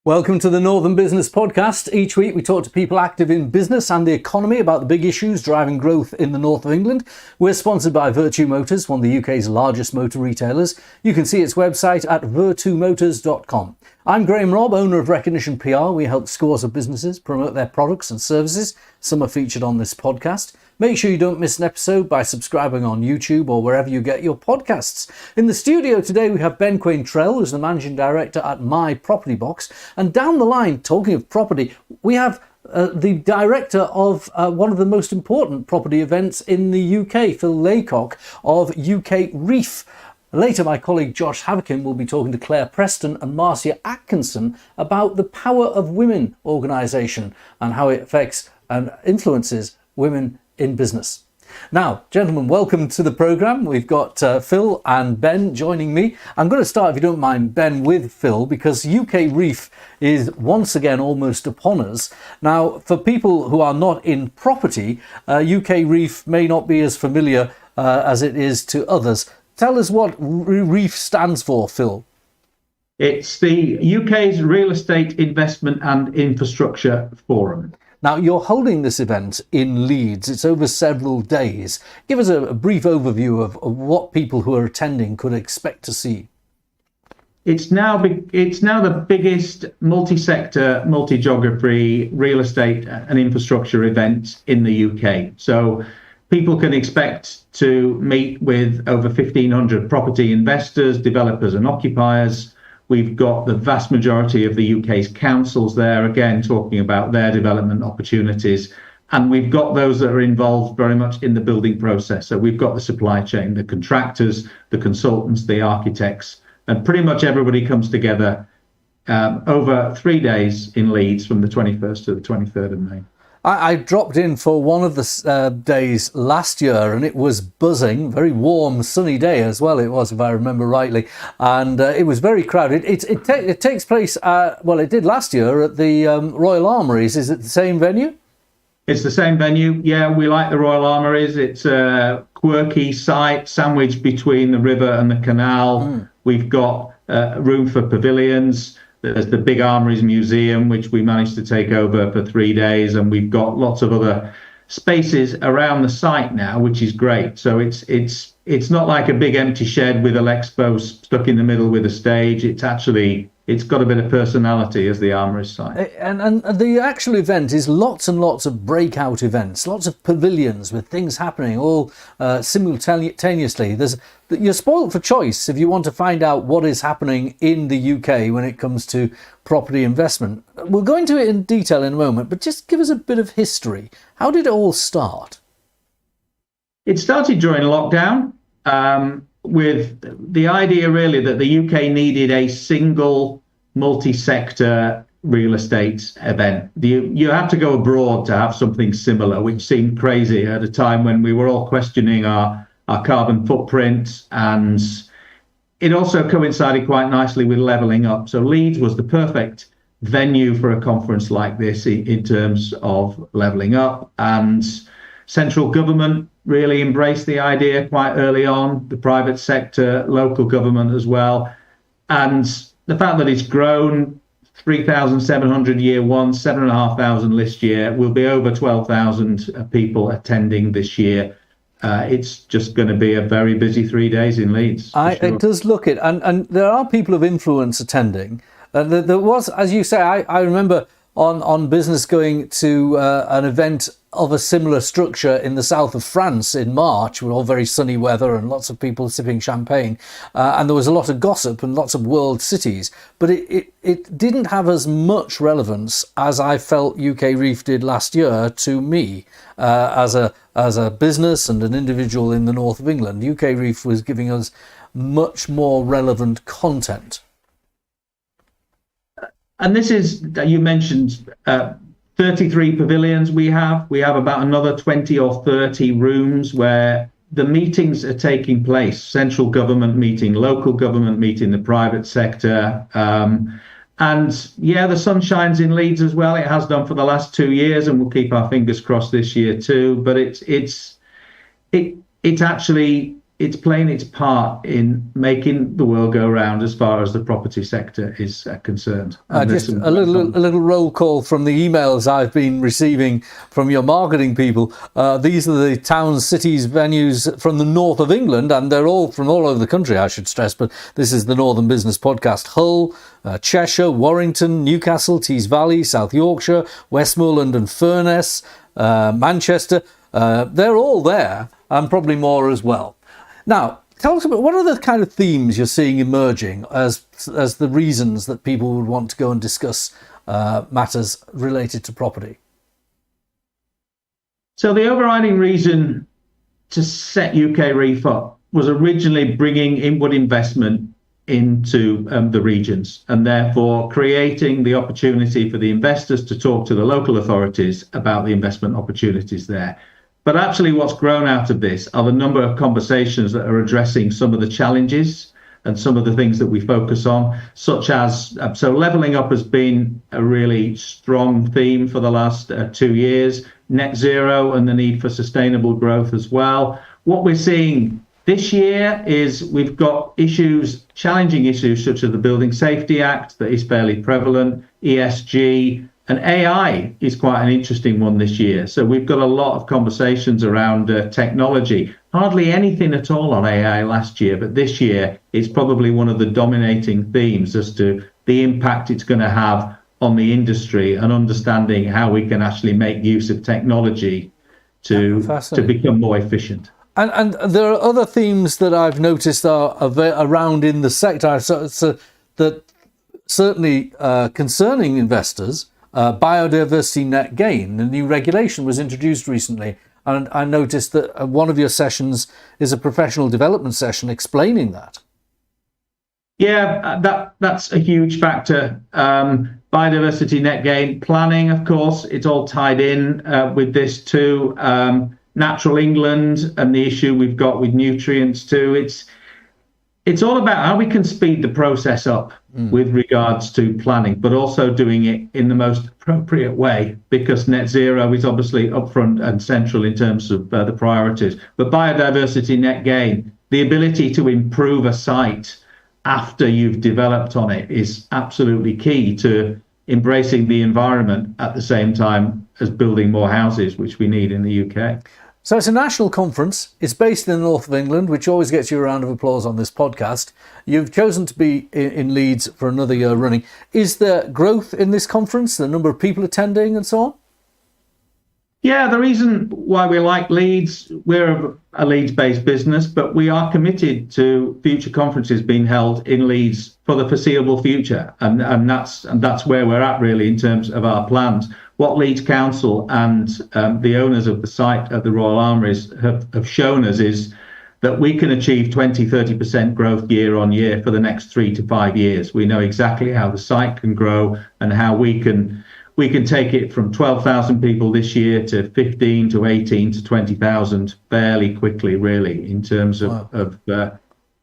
Welcome to the Northern Business Podcast. Each week we talk to people active in business and the economy about the big issues driving growth in the north of England. We're sponsored by Vertu Motors, one of the UK's largest motor retailers. You can see its website at vertumotors.com. I'm Graham Robb, owner of Recognition PR. We help scores of businesses promote their products and services. Some are featured on this podcast. Make sure you don't miss an episode by subscribing on YouTube or wherever you get your podcasts. In the studio today we have Ben Quaintrell, who's the Managing Director at My Property Box. And down the line, talking of property, we have the director of one of the most important property events in the UK, Phil Laycock of UK Reef. Later, my colleague Josh Havikin will be talking to Claire Preston and Marcia Atkinson about the Power of Women organisation and how it affects and influences women in business. Now, gentlemen, welcome to the programme. We've got Phil and Ben joining me. I'm going to start, if you don't mind, Ben, with Phil, because UK Reef is once again almost upon us. Now, for people who are not in property, UK Reef may not be as familiar as it is to others. Tell us what Reef stands for, Phil. It's the UK's Real Estate Investment and Infrastructure Forum. Now, you're holding this event in Leeds. It's over several days. Give us a brief overview of what people who are attending could expect to see. It's now the biggest multi-sector, multi-geography real estate and infrastructure event in the UK. So people can expect to meet with over 1,500 property investors, developers and occupiers. We've got the vast majority of the UK's councils there, again, talking about their development opportunities. And we've got those that are involved very much in the building process. So we've got the supply chain, the contractors, the consultants, the architects, and pretty much everybody comes together over 3 days in Leeds from the 21st to the 23rd of May. I dropped in for one of the days last year and it was buzzing, very warm, sunny day as well it was, if I remember rightly, and it was very crowded. It takes place, it did last year at the Royal Armouries. Is it the same venue? It's the same venue, yeah. We like the Royal Armouries. It's a quirky site sandwiched between the river and the canal. We've got room for pavilions. There's the Big Armouries Museum, which we managed to take over for 3 days, and we've got lots of other spaces around the site now, which is great. So it's not like a big empty shed with a Lexpo stuck in the middle with a stage. It's got a bit of personality as the Armouries site. And the actual event is lots and lots of breakout events, lots of pavilions with things happening all simultaneously. You're spoiled for choice if you want to find out what is happening in the UK when it comes to property investment. We'll go into it in detail in a moment, but just give us a bit of history. How did it all start? It started during lockdown with the idea really that the UK needed a single multi-sector real estate event. You had to go abroad to have something similar, which seemed crazy at a time when we were all questioning our carbon footprint, and it also coincided quite nicely with levelling up. So Leeds was the perfect venue for a conference like this in terms of levelling up, and central government really embraced the idea quite early on, the private sector, local government as well. And the fact that it's grown 3,700 year one, 7,500 list year, will be over 12,000 people attending this year. It's just going to be a very busy 3 days in Leeds. Sure. It does look it. And there are people of influence attending. There was, as you say, I remember on business going to an event of a similar structure in the south of France in March, with all very sunny weather and lots of people sipping champagne, and there was a lot of gossip and lots of world cities, but it didn't have as much relevance as I felt UK Reef did last year to me as a business and an individual in the north of England. UK Reef was giving us much more relevant content. And this is, you mentioned 33 pavilions we have. We have about another 20 or 30 rooms where the meetings are taking place. Central government meeting, local government meeting, the private sector. And yeah, the sun shines in Leeds as well. It has done for the last 2 years, and we'll keep our fingers crossed this year too. But it's actually it's playing its part in making the world go round as far as the property sector is concerned. Just a little roll call from the emails I've been receiving from your marketing people. These are the towns, cities, venues from the north of England, and they're all from all over the country, I should stress, but this is the Northern Business Podcast. Hull, Cheshire, Warrington, Newcastle, Tees Valley, South Yorkshire, Westmoreland and Furness, Manchester. They're all there, and probably more as well. Now, tell us about what are the kind of themes you're seeing emerging as the reasons that people would want to go and discuss matters related to property? So the overriding reason to set UK REIF up was originally bringing inward investment into the regions, and therefore creating the opportunity for the investors to talk to the local authorities about the investment opportunities there. But actually what's grown out of this are the number of conversations that are addressing some of the challenges and some of the things that we focus on, such as, so levelling up has been a really strong theme for the last 2 years, net zero and the need for sustainable growth as well. What we're seeing this year is we've got issues, challenging issues such as the Building Safety Act that is fairly prevalent, ESG, and AI is quite an interesting one this year. So we've got a lot of conversations around technology. Hardly anything at all on AI last year, but this year it's probably one of the dominating themes as to the impact it's going to have on the industry and understanding how we can actually make use of technology to become more efficient. And there are other themes that I've noticed are around in the sector, so that certainly concerning investors. Biodiversity net gain. The new regulation was introduced recently, and I noticed that one of your sessions is a professional development session explaining that. Yeah, that's a huge factor. Biodiversity net gain planning, of course, it's all tied in with this too. Natural England and the issue we've got with nutrients too. It's all about how we can speed the process up with regards to planning, but also doing it in the most appropriate way, because net zero is obviously upfront and central in terms of the priorities. But biodiversity net gain, the ability to improve a site after you've developed on it, is absolutely key to embracing the environment at the same time as building more houses, which we need in the UK. So it's a national conference. It's based in the north of England, which always gets you a round of applause on this podcast. You've chosen to be in Leeds for another year running. Is there growth in this conference, the number of people attending and so on? Yeah, the reason why we like Leeds, we're a Leeds-based business, but we are committed to future conferences being held in Leeds for the foreseeable future. And that's where we're at really in terms of our plans. What Leeds Council and the owners of the site at the Royal Armouries have shown us is that we can achieve 20-30% growth year on year for the next 3 to 5 years. We know exactly how the site can grow and how we can take it from 12,000 people this year to 15 to 18 to 20,000 fairly quickly, really, in terms of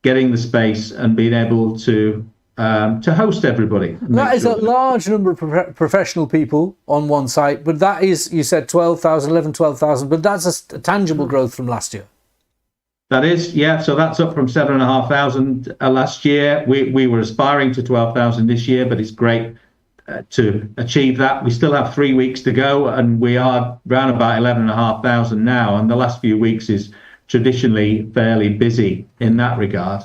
getting the space and being able to host everybody. That is a large number of professional people on one site, but that is, you said 12,000, but that's a tangible growth from last year. That is, yeah. So that's up from 7,500 last year. We were aspiring to 12,000 this year, but it's great to achieve that. We still have 3 weeks to go, and we are around about 11,500 now. And the last few weeks is traditionally fairly busy in that regard.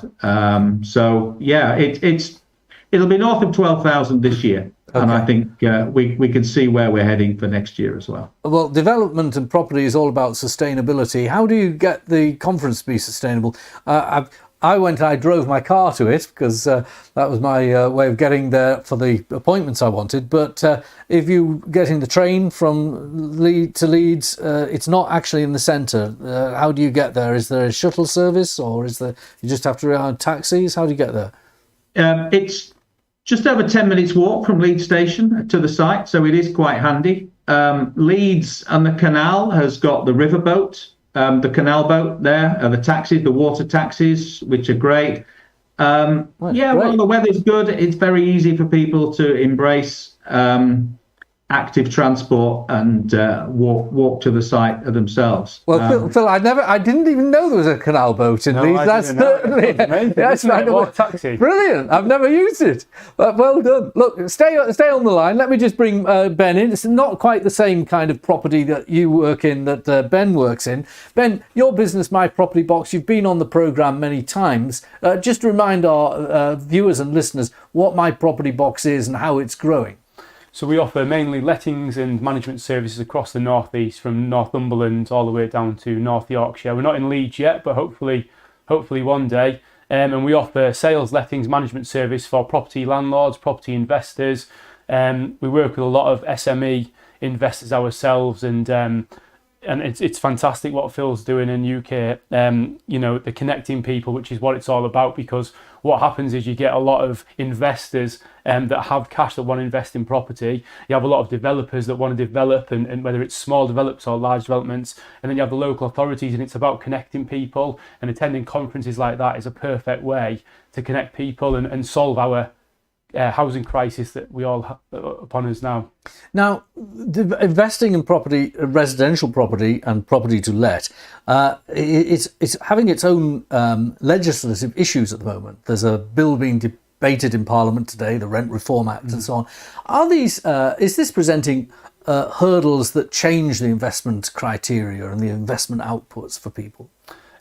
So yeah, it'll be north of 12,000 this year. Okay. And I think we can see where we're heading for next year as well. Well, development and property is all about sustainability. How do you get the conference to be sustainable? I drove my car to it because that was my way of getting there for the appointments I wanted. But if you getting the train from Leeds to Leeds, it's not actually in the centre. How do you get there? Is there a shuttle service, or you just have to rely on taxis? How do you get there? It's just over 10 minutes walk from Leeds station to the site, so it is quite handy. Leeds and the canal has got the riverboat. The canal boat there, the taxis, the water taxis, which are great. Well, the weather's good. It's very easy for people to embrace active transport and walk to the site themselves. Well, Phil, I didn't even know there was a canal boat in Leeds. That's certainly taxi. Brilliant. I've never used it. Well done. Look, stay on the line. Let me just bring Ben in. It's not quite the same kind of property that you work in that Ben works in. Ben, your business, My Property Box, you've been on the programme many times. Just remind our viewers and listeners what My Property Box is and how it's growing. So we offer mainly lettings and management services across the North East, from Northumberland all the way down to North Yorkshire. We're not in Leeds yet, but hopefully one day. And we offer sales, lettings, management service for property landlords, property investors. We work with a lot of SME investors ourselves, and it's fantastic what Phil's doing in UK. The connecting people, which is what it's all about, because what happens is you get a lot of investors that have cash that want to invest in property. You have a lot of developers that want to develop, and whether it's small developments or large developments, and then you have the local authorities, and it's about connecting people, and attending conferences like that is a perfect way to connect people and solve our housing crisis that we all have upon us now. Now, investing in property, residential property and property to let, it's having its own legislative issues at the moment. There's a bill being debated in Parliament today, the Rent Reform Act and so on. Are these, is this presenting hurdles that change the investment criteria and the investment outputs for people?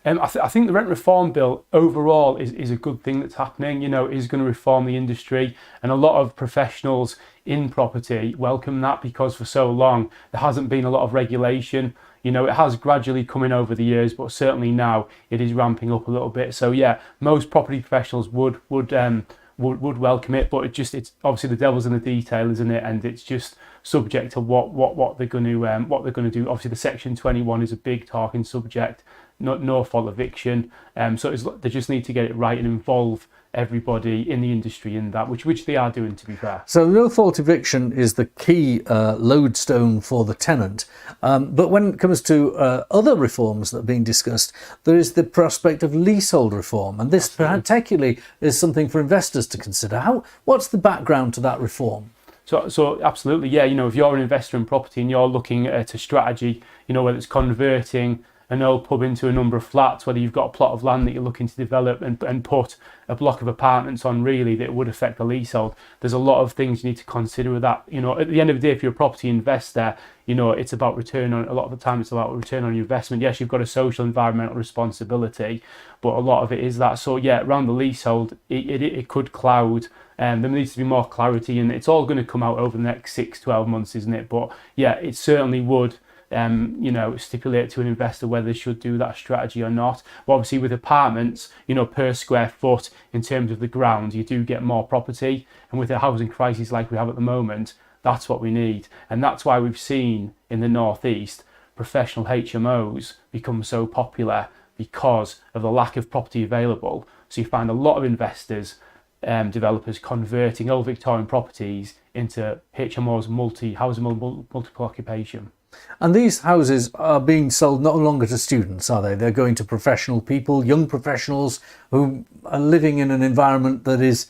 I think the Rent Reform Bill overall is a good thing that's happening. It is going to reform the industry, and a lot of professionals in property welcome that, because for so long there hasn't been a lot of regulation. It has gradually come in over the years, but certainly now it is ramping up a little bit. So yeah, most property professionals would welcome it, but it's obviously the devil's in the detail, isn't it? And it's just subject to what they're going to do. Obviously, the Section 21 is a big talking subject. No fault eviction. So they just need to get it right and involve everybody in the industry in that, which they are doing, to be fair. So no fault eviction is the key lodestone for the tenant. But when it comes to other reforms that are being discussed, there is the prospect of leasehold reform, and this particularly is something for investors to consider. What's the background to that reform? So absolutely, yeah. If you're an investor in property and you're looking at a strategy, whether it's converting an old pub into a number of flats, whether you've got a plot of land that you're looking to develop and put a block of apartments on, really, that would affect the leasehold. There's a lot of things you need to consider with that. At the end of the day, if you're a property investor, it's about return on, a lot of the time it's about return on your investment. Yes, you've got a social environmental responsibility, but a lot of it is that. So yeah, around the leasehold, it could cloud. There needs to be more clarity, and it's all going to come out over the next 6-12 months, isn't it? But yeah, it certainly would stipulate to an investor whether they should do that strategy or not. But obviously with apartments, per square foot in terms of the ground, you do get more property. And with a housing crisis like we have at the moment, that's what we need. And that's why we've seen in the North East professional HMOs become so popular, because of the lack of property available. So you find a lot of investors, developers converting old Victorian properties into HMOs, multiple occupation. And these houses are being sold no longer to students, are they? They're going to professional people, young professionals who are living in an environment that is,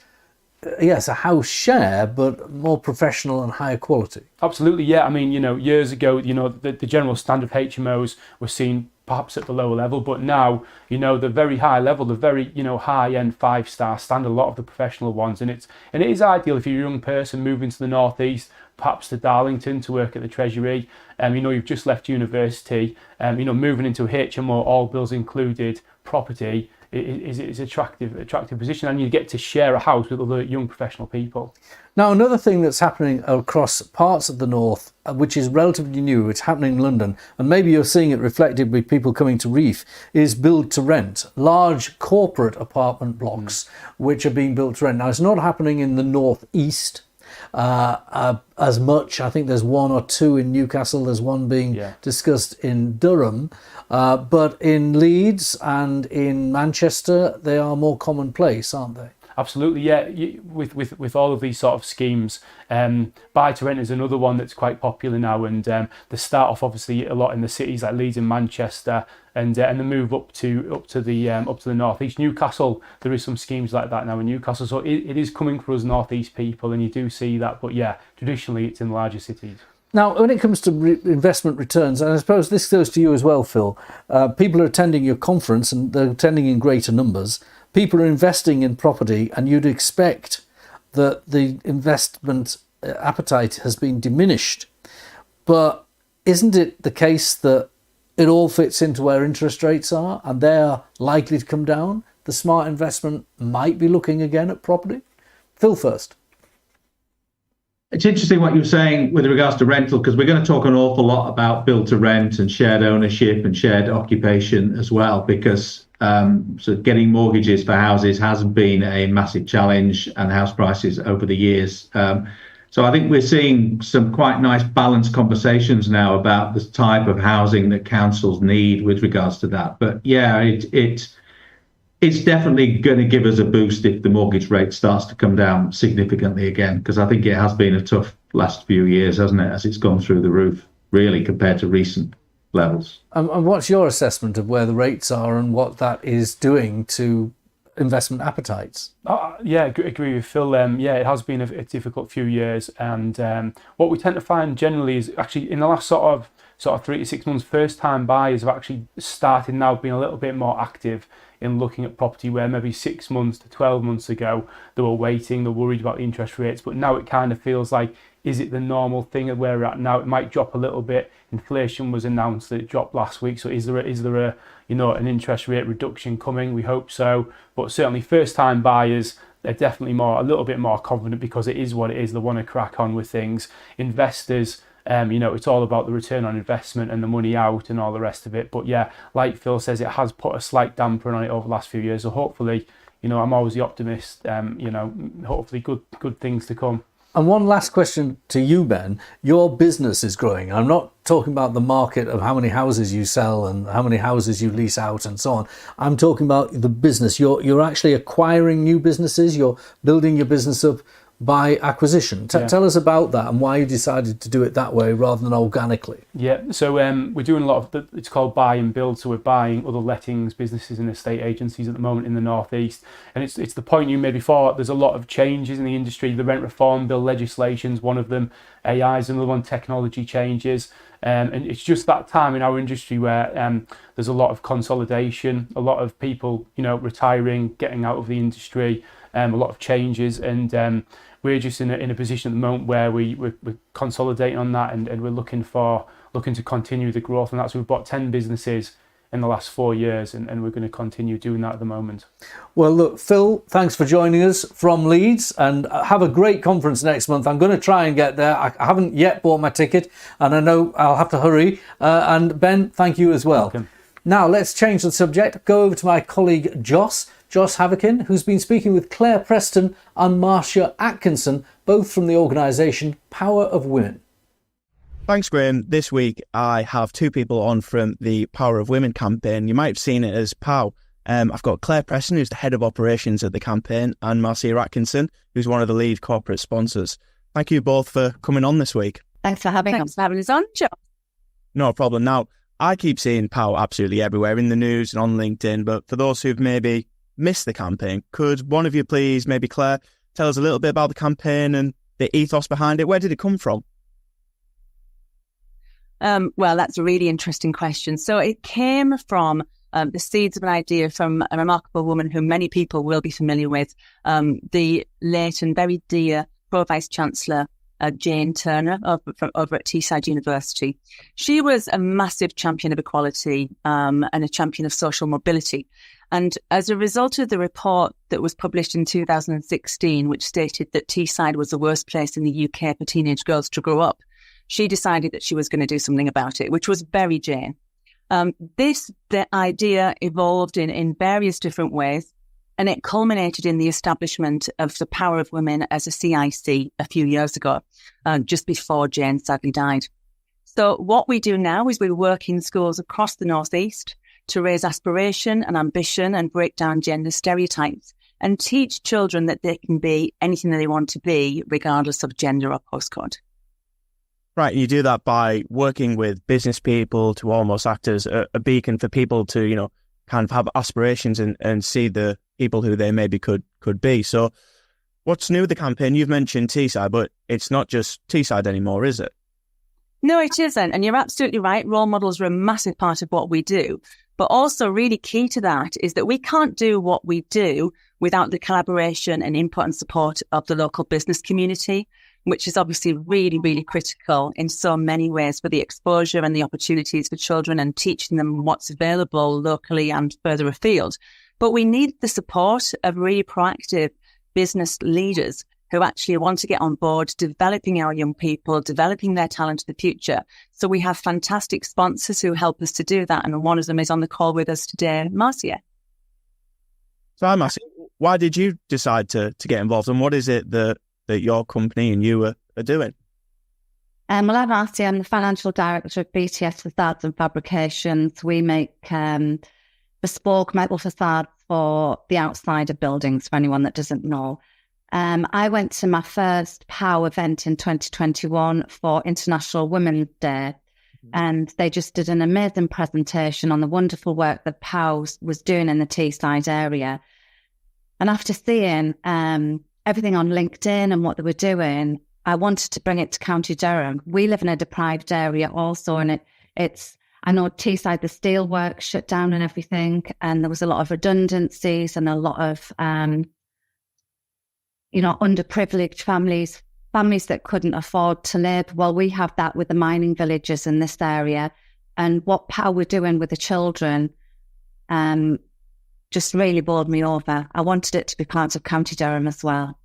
yes, a house share, but more professional and higher quality. Absolutely, yeah. I mean, years ago, the general standard of HMOs were seen perhaps at the lower level, but now, the very high level, the very, high-end 5-star standard, a lot of the professional ones, and it is ideal if you're a young person moving to the North East, perhaps to Darlington to work at the Treasury, you've just left university, moving into a HMO, all bills included, property is attractive position, and you get to share a house with other young professional people. Now, another thing that's happening across parts of the north, which is relatively new, it's happening in London, and maybe you're seeing it reflected with people coming to Reef, is build to rent, large corporate apartment blocks which are being built to rent. Now, it's not happening in the North East as much. I think there's one or two in Newcastle. There's one being discussed in Durham, but in Leeds and in Manchester, they are more commonplace, aren't they? absolutely, yeah. With all of these sort of schemes, buy to rent is another one that's quite popular now, and they start off obviously a lot in the cities like Leeds and Manchester, and the move up to the northeast. Newcastle, there is some schemes like that now in Newcastle, so it is coming for us northeast people, and you do see that. But yeah, traditionally it's in larger cities. Now, when it comes to investment returns, and I suppose this goes to you as well, Phil, people are attending your conference and they're attending in greater numbers. People are investing in property, and you'd expect that the investment appetite has been diminished. But isn't it the case that it all fits into where interest rates are and they're likely to come down? The smart investment might be looking again at property. Phil first. It's interesting what you're saying with regards to rental, because we're going to talk an awful lot about build to rent and shared ownership and shared occupation as well, because so getting mortgages for houses hasn't been a massive challenge, and house prices over the years. So I think we're seeing some quite nice balanced conversations now about the type of housing that councils need with regards to that. But yeah, it's definitely going to give us a boost if the mortgage rate starts to come down significantly again, because I think it has been a tough last few years, hasn't it, as it's gone through the roof, really, compared to recent levels. And what's your assessment of where the rates are and what that is doing to investment appetites? Yeah, I agree with Phil. Yeah, it has been a difficult few years, and what we tend to find generally is actually in the last sort of 3 to 6 months, first-time buyers have actually started now being a little bit more active in looking at property, where maybe 6 months to 12 months ago they were waiting, they're worried about the interest rates, but now it kind of feels like, is it the normal thing of where we're at now? It might drop a little bit. Inflation was announced that it dropped last week, so is there a an interest rate reduction coming? We hope so, but certainly first-time buyers, they're definitely a little bit more confident, because it is what it is. They want to crack on with things. Investors, it's all about the return on investment and the money out and all the rest of it. But yeah, like Phil says, it has put a slight damper on it over the last few years. So hopefully, I'm always the optimist. Hopefully good things to come. And one last question to you, Ben. Your business is growing. I'm not talking about the market of how many houses you sell and how many houses you lease out and so on. I'm talking about the business. You're actually acquiring new businesses. You're building your business up by acquisition. Tell us about that and why you decided to do it that way rather than organically. Yeah, so we're doing a lot of, it's called buy and build, so we're buying other lettings businesses and estate agencies at the moment in the northeast, and it's the point you made before. There's a lot of changes in the industry. The rent reform bill legislation's one of them, AI is another one, technology changes, and it's just that time in our industry where there's a lot of consolidation, a lot of people retiring, getting out of the industry, a lot of changes, and we're just in a position at the moment where we're consolidating on that, and we're looking to continue the growth, and that's we've bought 10 businesses in the last 4 years, and we're going to continue doing that at the moment. Well, look, Phil, thanks for joining us from Leeds, and have a great conference next month. I'm going to try and get there. I haven't yet bought my ticket, and I know I'll have to hurry. And Ben, thank you as well. Welcome. Now, let's change the subject. Go over to my colleague Joss Havokin, who's been speaking with Claire Preston and Marcia Atkinson, both from the organisation Power of Women. Thanks, Graham. This week I have two people on from the Power of Women campaign. You might have seen it as POW. I've got Claire Preston, who's the head of operations at the campaign, and Marcia Atkinson, who's one of the lead corporate sponsors. Thank you both for coming on this week. Thanks for having us on, Joe. No problem. Now, I keep seeing POW absolutely everywhere in the news and on LinkedIn, but for those who've maybe missed the campaign, could one of you please, maybe Claire, tell us a little bit about the campaign and the ethos behind it? Where did it come from? Well, that's a really interesting question. So it came from the seeds of an idea from a remarkable woman who many people will be familiar with, the late and very dear Pro-Vice Chancellor Jane Turner over at Teesside University. She was a massive champion of equality and a champion of social mobility. And as a result of the report that was published in 2016, which stated that Teesside was the worst place in the UK for teenage girls to grow up, she decided that she was going to do something about it, which was very Jane. The idea evolved in various different ways, and it culminated in the establishment of the Power of Women as a CIC a few years ago, just before Jane sadly died. So what we do now is we work in schools across the North East to raise aspiration and ambition and break down gender stereotypes and teach children that they can be anything that they want to be, regardless of gender or postcode. Right, you do that by working with business people to almost act as a beacon for people to, you know, kind of have aspirations and see the people who they maybe could be. So what's new with the campaign? You've mentioned Teesside, but it's not just Teesside anymore, is it? No, it isn't. And you're absolutely right. Role models are a massive part of what we do. But also really key to that is that we can't do what we do without the collaboration and input and support of the local business community, which is obviously really, really critical in so many ways for the exposure and the opportunities for children and teaching them what's available locally and further afield. But we need the support of really proactive business leaders who actually want to get on board, developing our young people, developing their talent for the future. So we have fantastic sponsors who help us to do that. And one of them is on the call with us today, Marcia. So I'm asking, why did you decide to get involved, and what is it that your company and you are doing? Well, I'm Marcia. I'm the financial director of BTS Facades and Fabrications. We make bespoke metal facades for the outside of buildings, for anyone that doesn't know. I went to my first POW event in 2021 for International Women's Day, and they just did an amazing presentation on the wonderful work that POW was doing in the Teesside area. And after seeing everything on LinkedIn and what they were doing, I wanted to bring it to County Durham. We live in a deprived area also, and I know Teesside, the steelworks shut down and everything, and there was a lot of redundancies and a lot of underprivileged families that couldn't afford to live. Well, we have that with the mining villages in this area. And what POW we're doing with the children just really bowled me over. I wanted it to be part of County Durham as well.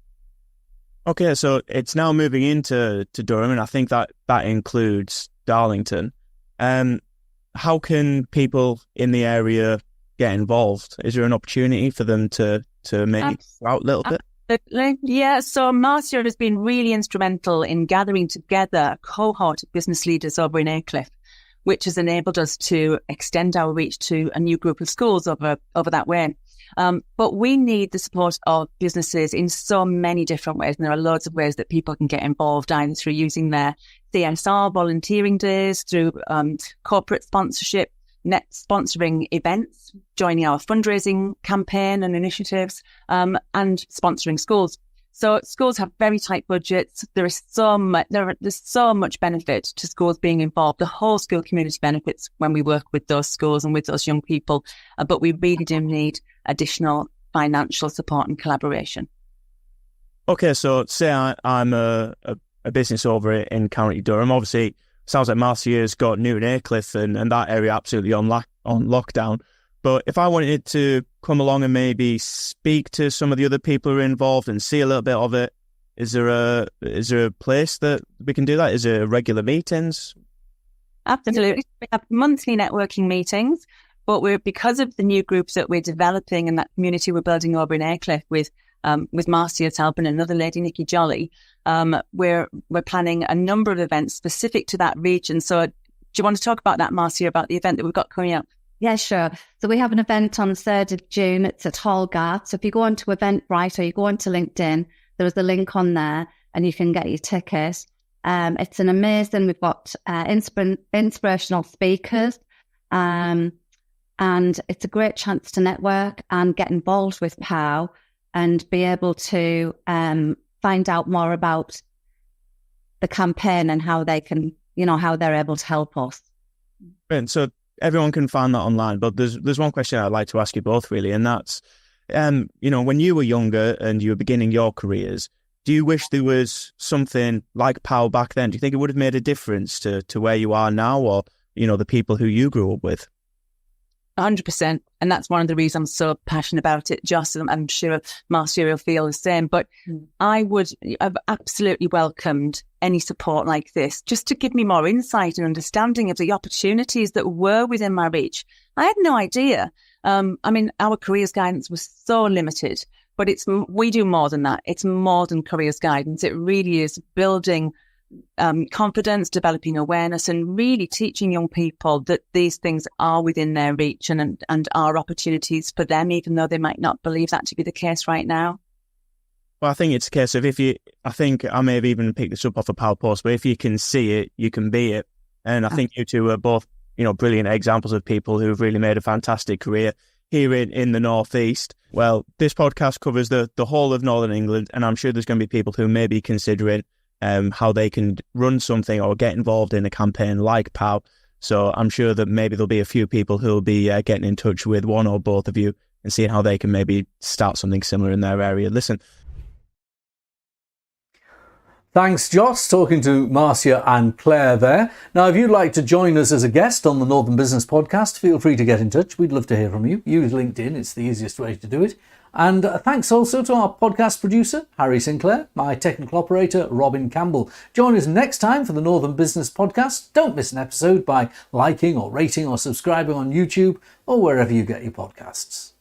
Okay, so it's now moving into Durham, and I think that includes Darlington. How can people in the area get involved? Is there an opportunity for them to maybe go out a little bit? Yeah, so Marcia has been really instrumental in gathering together a cohort of business leaders over in Aycliffe, which has enabled us to extend our reach to a new group of schools over that way. But we need the support of businesses in so many different ways, and there are loads of ways that people can get involved, either through using their CSR volunteering days, through corporate sponsorship, net sponsoring events, joining our fundraising campaign and initiatives, and sponsoring schools. So schools have very tight budgets. There's so much benefit to schools being involved. The whole school community benefits when we work with those schools and with those young people. But we really do need additional financial support and collaboration. Okay, so say I'm a business over in County Durham. Obviously, sounds like Marcia's got Newton Aycliffe and that area absolutely on lockdown. But if I wanted to come along and maybe speak to some of the other people who are involved and see a little bit of it, is there a place that we can do that? Is there regular meetings? Absolutely. We have monthly networking meetings, but because of the new groups that we're developing and that community we're building over in Aycliffe with Marcia's help and another lady, Nikki Jolly, we're planning a number of events specific to that region. So do you want to talk about that, Marcia, about the event that we've got coming up? Yeah, sure. So we have an event on the 3rd of June. It's at Hallgarth. So if you go onto Eventbrite or you go onto LinkedIn, there is a link on there and you can get your ticket. It's an amazing, we've got inspirational speakers, and it's a great chance to network and get involved with POW and be able to find out more about the campaign and how they can, how they're able to help us. And so everyone can find that online, but there's one question I'd like to ask you both, really, and that's, when you were younger and you were beginning your careers, do you wish there was something like POW back then? Do you think it would have made a difference to where you are now, or, the people who you grew up with? 100%. And that's one of the reasons I'm so passionate about it. Just, I'm sure Marcia will feel the same, but I would have absolutely welcomed any support like this, just to give me more insight and understanding of the opportunities that were within my reach. I had no idea. Our careers guidance was so limited, but we do more than that. It's more than careers guidance. It really is building confidence, developing awareness, and really teaching young people that these things are within their reach and are opportunities for them, even though they might not believe that to be the case right now. Well, I think it's a case of I think I may have even picked this up off a Pal post, but if you can see it, you can be it. And I think you two are both, brilliant examples of people who've really made a fantastic career here in the Northeast. Well, this podcast covers the whole of Northern England, and I'm sure there's going to be people who may be considering how they can run something or get involved in a campaign like POW. So I'm sure that maybe there'll be a few people who'll be getting in touch with one or both of you and seeing how they can maybe start something similar in their area. Listen. Thanks, Joss, talking to Marcia and Claire there. Now, if you'd like to join us as a guest on the Northern Business Podcast, feel free to get in touch. We'd love to hear from you. Use LinkedIn. It's the easiest way to do it. And thanks also to our podcast producer, Harry Sinclair, my technical operator, Robin Campbell. Join us next time for the Northern Business Podcast. Don't miss an episode by liking or rating or subscribing on YouTube or wherever you get your podcasts.